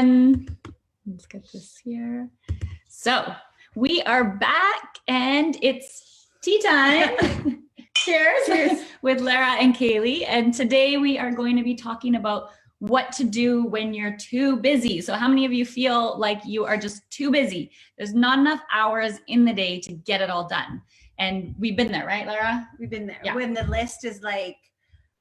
everyone. Let's get this here. So we are back and it's tea time. Cheers. Cheers with Lara and Caylee. And today we are going to be talking about what to do when you're too busy. So how many of you feel like you are just too busy? There's not enough hours in the day to get it all done. And we've been there, right, Lara? We've been there. Yeah. When the list is like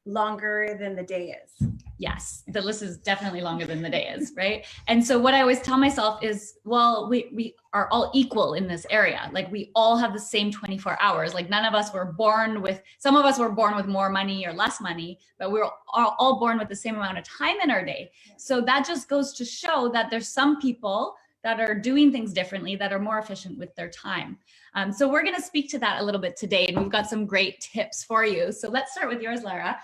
longer than the day is. Yes, the list is definitely longer than the day is, right? And so what I always tell myself is, well, we are all equal in this area. Like we all have the same 24 hours. Like none of us were born with, some of us were born with more money or less money, but we were all born with the same amount of time in our day. So that just goes to show that there's some people that are doing things differently, that are more efficient with their time. So we're gonna speak to that a little bit today, and we've got some great tips for you. So let's start with yours, Lara.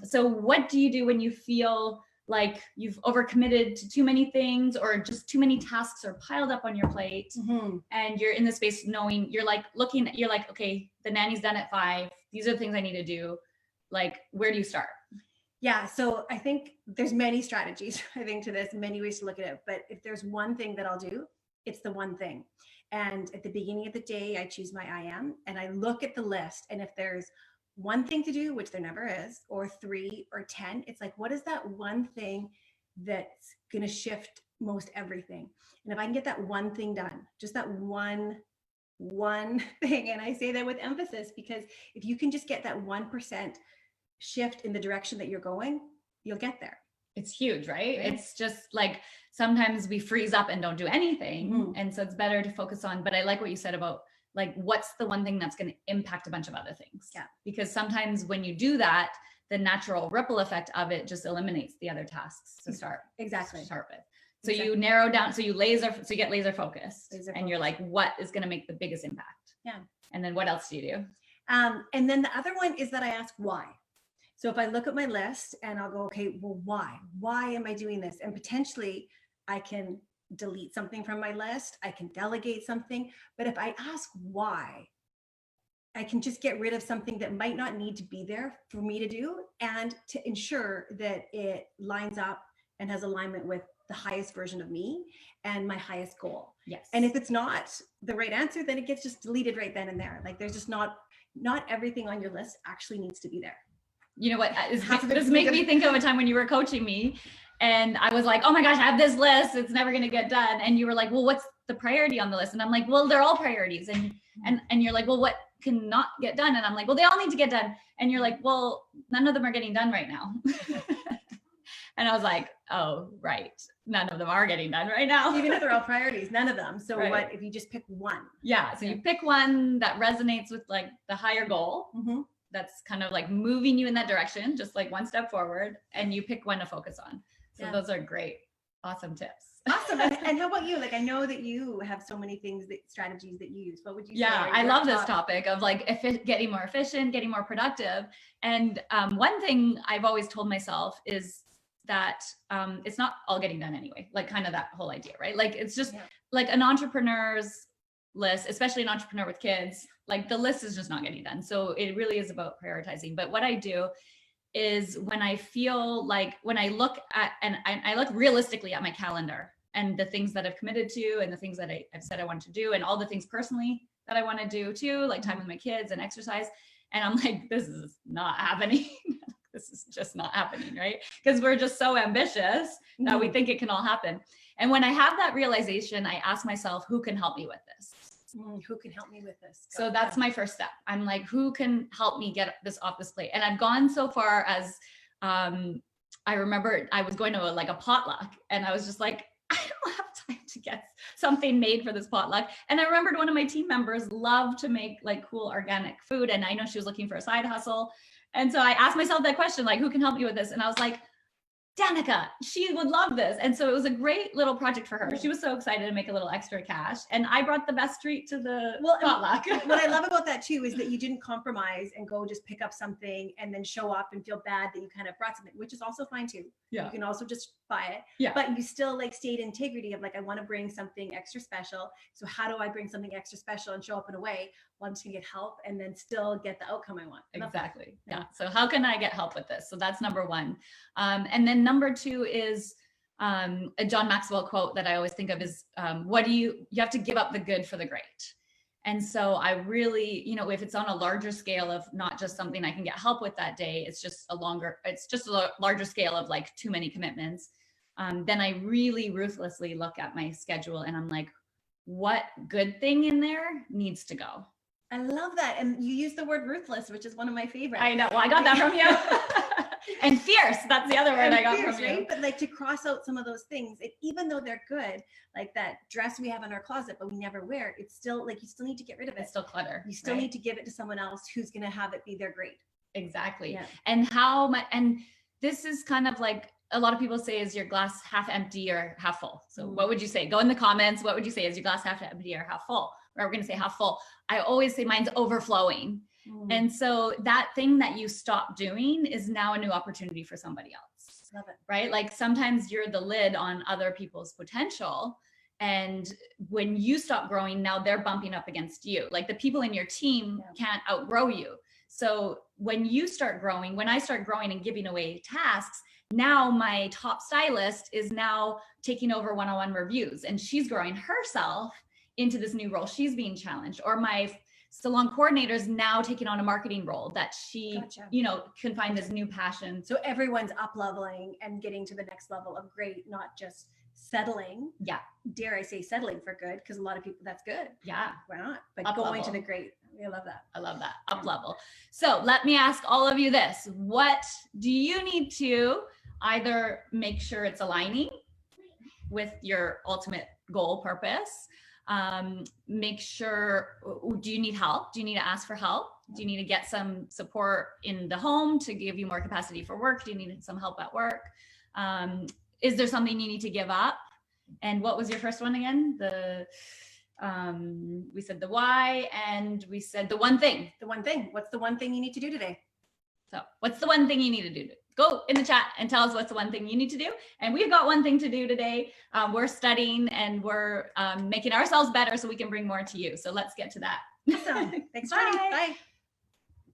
So what do you do when you feel like you've overcommitted to too many things or just too many tasks are piled up on your plate, and you're in the space knowing, you're like looking at, you're like, okay, the nanny's done at 5. These are the things I need to do. Like, where do you start? Yeah, so I think there's many strategies, I think, to this, many ways to look at it. But if there's one thing that I'll do, it's the one thing. And at the beginning of the day, I choose my IM and I look at the list. And if there's one thing to do, which there never is, or 3 or 10, it's like, what is that one thing that's going to shift most everything? And if I can get that one thing done, just that one thing, and I say that with emphasis, because if you can just get that 1% shift in the direction that you're going, you'll get there. It's huge, right? It's just like, sometimes we freeze up and don't do anything. And so it's better to focus on, but I like what you said about like, what's the one thing that's going to impact a bunch of other things? Yeah. Because sometimes when you do that, the natural ripple effect of it just eliminates the other tasks to start. Exactly. Start with. So you narrow down, so you get laser focused, and you're like, what is going to make the biggest impact? Yeah. And then what else do you do? And then the other one is that I ask why. So if I look at my list and I'll go, okay, well, why? Why am I doing this? And potentially I can delete something from my list. I can delegate something. But if I ask why, I can just get rid of something that might not need to be there for me to do, and to ensure that it lines up and has alignment with the highest version of me and my highest goal. Yes. And if it's not the right answer, then it gets just deleted right then and there. Like there's just not everything on your list actually needs to be there. You know what, this made me think of a time when you were coaching me and I was like, oh my gosh, I have this list, it's never going to get done. And you were like, well, what's the priority on the list? And I'm like, well, they're all priorities. And you're like, well, what can not get done? And I'm like, well, they all need to get done. And you're like, well, none of them are getting done right now. And I was like, oh, right. None of them are getting done right now. Even if they're all priorities, none of them. So right. What if you just pick one? Yeah. So you pick one that resonates with like the higher goal. That's kind of like moving you in that direction, just like one step forward, and you pick one to focus on. So those are great. Awesome tips. Awesome. And how about you? Like, I know that you have so many things, strategies that you use. What would you say? Yeah, I love this topic of like getting more efficient, getting more productive. And one thing I've always told myself is that it's not all getting done anyway, like kind of that whole idea, right? Like it's just like an entrepreneur's list, especially an entrepreneur with kids, like the list is just not getting done. So it really is about prioritizing. But what I do is when I feel like, when I look at, and I look realistically at my calendar and the things that I've committed to and the things that I've said I want to do and all the things personally that I want to do too, like time with my kids and exercise. And I'm like, this is not happening. This is just not happening, right? Because we're just so ambitious that we think it can all happen. And when I have that realization, I ask myself, who can help me with this? Who can help me with this? So that's my first step. I'm like, who can help me get this off this plate? And I've gone so far as, I remember I was going to a potluck and I was just like, I don't have time to get something made for this potluck. And I remembered one of my team members loved to make like cool organic food. And I know she was looking for a side hustle. And so I asked myself that question, like, who can help you with this? And I was like, Danica, she would love this. And so it was a great little project for her. She was so excited to make a little extra cash. And I brought the best treat to the potluck. What I love about that too is that you didn't compromise and go just pick up something and then show up and feel bad that you kind of brought something, which is also fine too. Yeah. You can also just buy it. Yeah. But you still like stayed in integrity of like, I want to bring something extra special. So how do I bring something extra special and show up in a way? Well, I'm just gonna get help and then still get the outcome I want. Exactly. Yeah. So how can I get help with this? So that's number one. And then number two is a John Maxwell quote that I always think of is, you have to give up the good for the great. And so I really, if it's on a larger scale of not just something I can get help with that day, it's just a larger scale of like too many commitments. Then I really ruthlessly look at my schedule and I'm like, what good thing in there needs to go? I love that. And you use the word ruthless, which is one of my favorites. I know. Well, I got that from you. And fierce. That's the other word I got from you. Right? But like to cross out some of those things, even though they're good, like that dress we have in our closet, but we never wear, it's still like, you still need to get rid of it. It's still clutter. You still need to give it to someone else who's going to have it be their grade. Exactly. Yeah. And and this is kind of like, a lot of people say, is your glass half empty or half full? So what would you say? Go in the comments. What would you say? Is your glass half empty or half full? Or we're going to say half full. I always say mine's overflowing. And so that thing that you stop doing is now a new opportunity for somebody else. Love it. Right? Like sometimes you're the lid on other people's potential. And when you stop growing, now they're bumping up against you. Like the people in your team can't outgrow you. So when you start growing, when I start growing and giving away tasks, now my top stylist is now taking over one-on-one reviews and she's growing herself into this new role. She's being challenged. Or my salon coordinator is now taking on a marketing role that she, can find this new passion. So everyone's up leveling and getting to the next level of great, not just settling. Yeah. Dare I say settling for good? Because a lot of people, that's good. Yeah. Why not? But Up going level. To the great. I love that. I love that. Up level. So let me ask all of you this. What do you need to either make sure it's aligning with your ultimate goal purpose? Make sure, do you need help? Do you need to ask for help? Do you need to get some support in the home to give you more capacity for work? Do you need some help at work? Is there something you need to give up? And what was your first one again? We said the why, and we said the one thing. The one thing. What's the one thing you need to do today? So what's the one thing you need to do? Go in the chat and tell us what's the one thing you need to do. And we've got one thing to do today. We're studying and we're making ourselves better so we can bring more to you. So let's get to that. Awesome. Thanks, Bye. Bye.